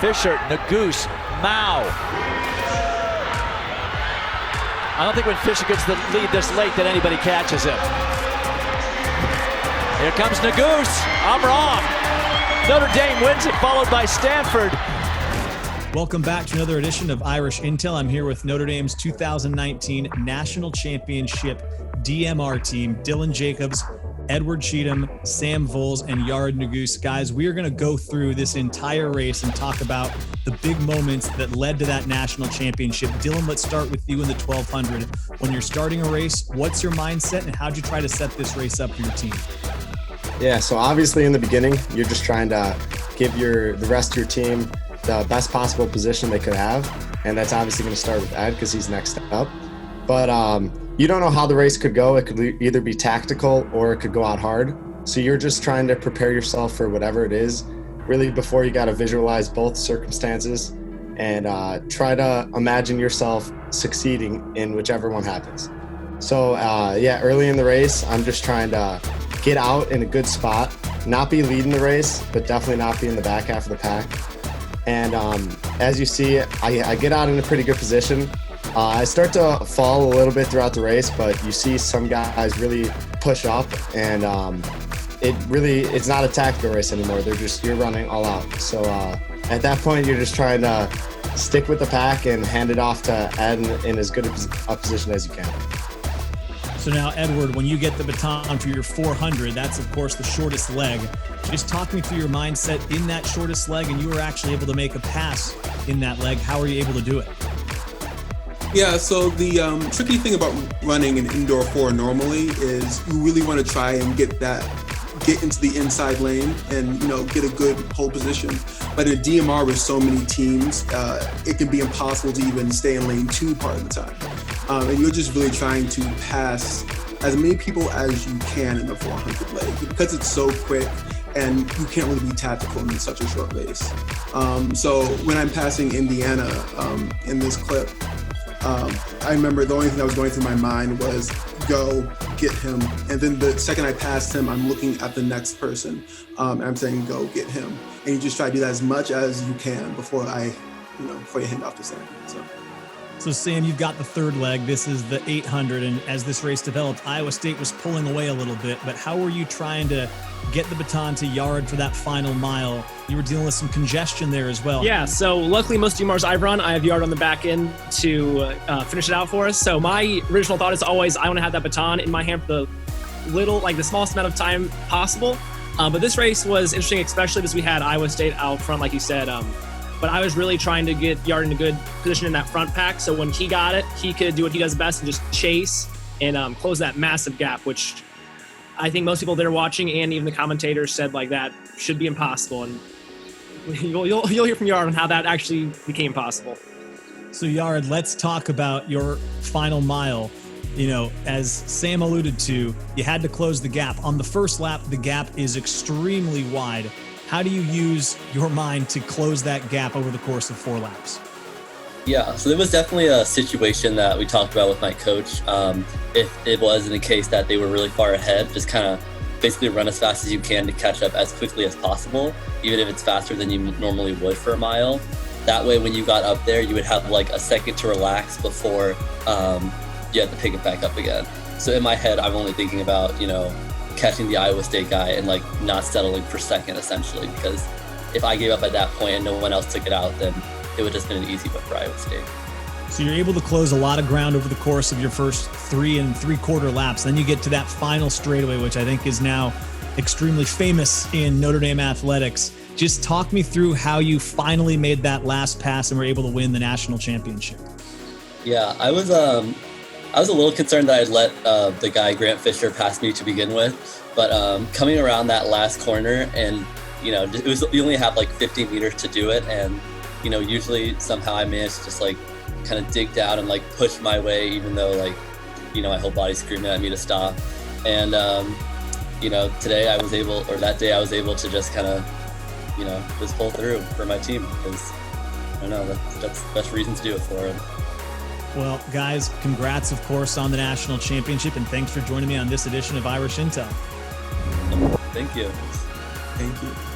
Fisher, Nagoose, Mao. I don't think when Fisher gets the lead this late that anybody catches him. Here comes Nagoose. I'm wrong. Notre Dame wins it, followed by Stanford. Welcome back to another edition of Irish Intel. I'm here with Notre Dame's 2019 National Championship DMR team, Dylan Jacobs, Edward Cheatham, Sam Voles, and Yared Nagoose. Guys, we are going to go through this entire race and talk about the big moments that led to that national championship. Dylan, let's start with you in the 1200. When you're starting a race, what's your mindset and how'd you try to set this race up for your team? Yeah, so obviously in the beginning, you're just trying to give the rest of your team the best possible position they could have. And that's obviously going to start with Ed because he's next up. But you don't know how the race could go. It could either be tactical or it could go out hard. So you're just trying to prepare yourself for whatever it is. Really, before you got to visualize both circumstances and try to imagine yourself succeeding in whichever one happens. So early in the race, I'm just trying to get out in a good spot, not be leading the race, but definitely not be in the back half of the pack. And as you see, I get out in a pretty good position. I start to fall a little bit throughout the race, but you see some guys really push up, and it's not a tactical race anymore. You're running all out. So at that point, you're just trying to stick with the pack and hand it off to Ed in as good a position as you can. So now, Edward, when you get the baton for your 400, that's of course the shortest leg. Just talk me through your mindset in that shortest leg, and you were actually able to make a pass in that leg. How were you able to do it? Yeah, so the tricky thing about running an indoor 4 normally is you really want to try and get into the inside lane and get a good pole position. But in a DMR with so many teams, it can be impossible to even stay in lane 2 part of the time. And you're just really trying to pass as many people as you can in the 400 leg because it's so quick and you can't really be tactical in such a short race. So when I'm passing Indiana in this clip, I remember the only thing that was going through my mind was go get him. And then the second I passed him, I'm looking at the next person. And I'm saying, go get him. And you just try to do that as much as you can before you hand off to Sam. So Sam, you've got the third leg. This is the 800. And as this race developed, Iowa State was pulling away a little bit, but how were you trying to get the baton to Yared for that final mile? You were dealing with some congestion there as well. Yeah, so luckily most DMRs I've run, I have Yared on the back end to finish it out for us. So my original thought is always, I want to have that baton in my hand for the smallest amount of time possible. But this race was interesting, especially because we had Iowa State out front, like you said. But I was really trying to get Yared in a good position in that front pack. So when he got it, he could do what he does best and just chase and close that massive gap, which I think most people that are watching and even the commentators said that should be impossible. And you'll hear from Yared on how that actually became possible. So Yared, let's talk about your final mile. As Sam alluded to, you had to close the gap. On the first lap, the gap is extremely wide. How do you use your mind to close that gap over the course of 4 laps? Yeah, so there was definitely a situation that we talked about with my coach. If it was in the case that they were really far ahead, just kind of basically run as fast as you can to catch up as quickly as possible, even if it's faster than you normally would for a mile. That way, when you got up there, you would have a second to relax before you had to pick it back up again. So in my head, I'm only thinking about, catching the Iowa State guy and not settling for second, essentially, because if I gave up at that point and no one else took it out, then it would just been an easy win for Iowa State. So you're able to close a lot of ground over the course of your first 3 3/4 laps. Then you get to that final straightaway, which I think is now extremely famous in Notre Dame athletics. Just talk me through how you finally made that last pass and were able to win the national championship. Yeah, I was a little concerned that I'd let the guy Grant Fisher pass me to begin with, but coming around that last corner and you only have 50 meters to do it, and usually somehow I managed to just kind of dig down and push my way, even though my whole body's screaming at me to stop. And that day I was able to just kind of just pull through for my team, because I don't know, that's the best reason to do it for him. Well, guys, congrats, of course, on the national championship, and thanks for joining me on this edition of Irish Intel. Thank you. Thank you.